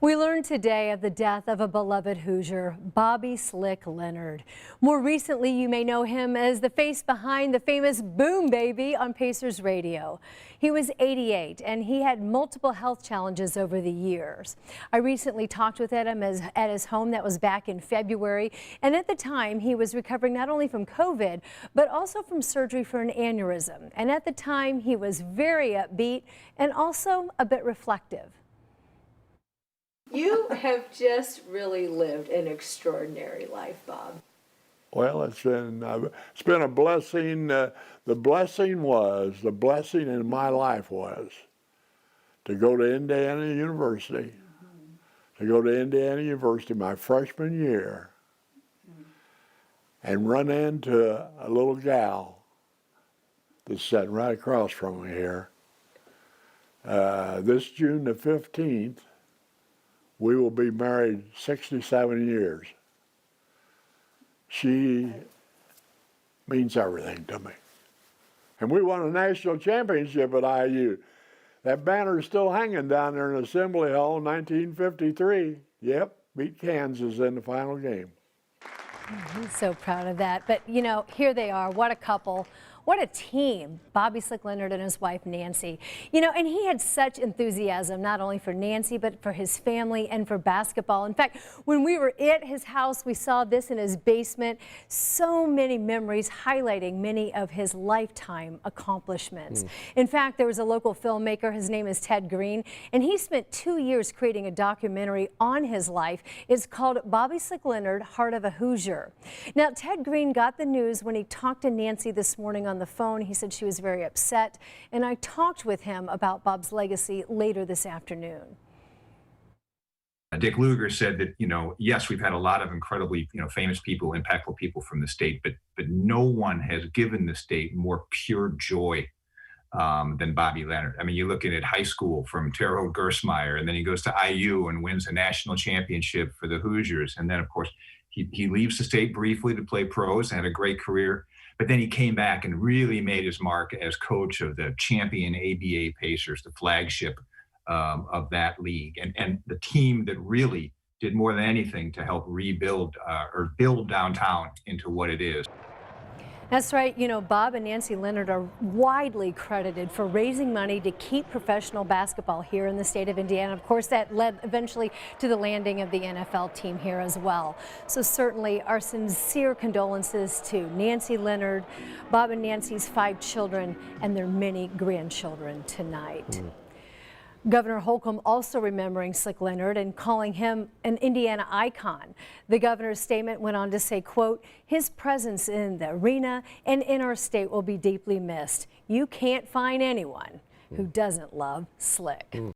We learned today of the death of a beloved Hoosier, Bobby Slick Leonard. More recently, you may know him as the face behind the famous Boom Baby on Pacers radio. He was 88 and he had multiple health challenges over the years. I recently talked with him at his home. That was back in February, and at the time he was recovering not only from COVID but also from surgery for an aneurysm. And at the time he was very upbeat and also a bit reflective. You have just really lived an extraordinary life, Bob. Well, it's been a blessing. The blessing in my life was to go to Indiana University, my freshman year, and run into a little gal that's sitting right across from me here. This June the 15th, we will be married 67 years. She means everything to me. And we won a national championship at IU. That banner is still hanging down there in Assembly Hall in 1953. Yep, beat Kansas in the final game. He's so proud of that. But, you know, here they are. What a couple. What a team, Bobby Slick Leonard and his wife, Nancy. You know, and he had such enthusiasm, not only for Nancy, but for his family and for basketball. In fact, when we were at his house, we saw this in his basement. So many memories highlighting many of his lifetime accomplishments. In fact, there was a local filmmaker, his name is Ted Green, and he spent 2 years creating a documentary on his life. It's called Bobby Slick Leonard, Heart of a Hoosier. Now, Ted Green got the news when he talked to Nancy this morning on the phone. He said she was very upset, and I talked with him about Bob's legacy later this afternoon. Dick Lugar said that, you know, yes, we've had a lot of incredibly, famous people, impactful people from the state, but no one has given the state more pure joy than Bobby Leonard. I mean, you're looking at high school from Terre Haute Gersmeyer, and then he goes to IU and wins a national championship for the Hoosiers. And then, of course, he leaves the state briefly to play pros and had a great career. But then he came back and really made his mark as coach of the champion ABA Pacers, the flagship of that league, and the team that really did more than anything to help rebuild or build downtown into what it is. That's right. You know, Bob and Nancy Leonard are widely credited for raising money to keep professional basketball here in the state of Indiana. Of course, that led eventually to the landing of the NFL team here as well. So certainly our sincere condolences to Nancy Leonard, Bob and Nancy's 5 children, and their many grandchildren tonight. Governor Holcomb also remembering Slick Leonard and calling him an Indiana icon. The governor's statement went on to say, quote, his presence in the arena and in our state will be deeply missed. You can't find anyone who doesn't love Slick.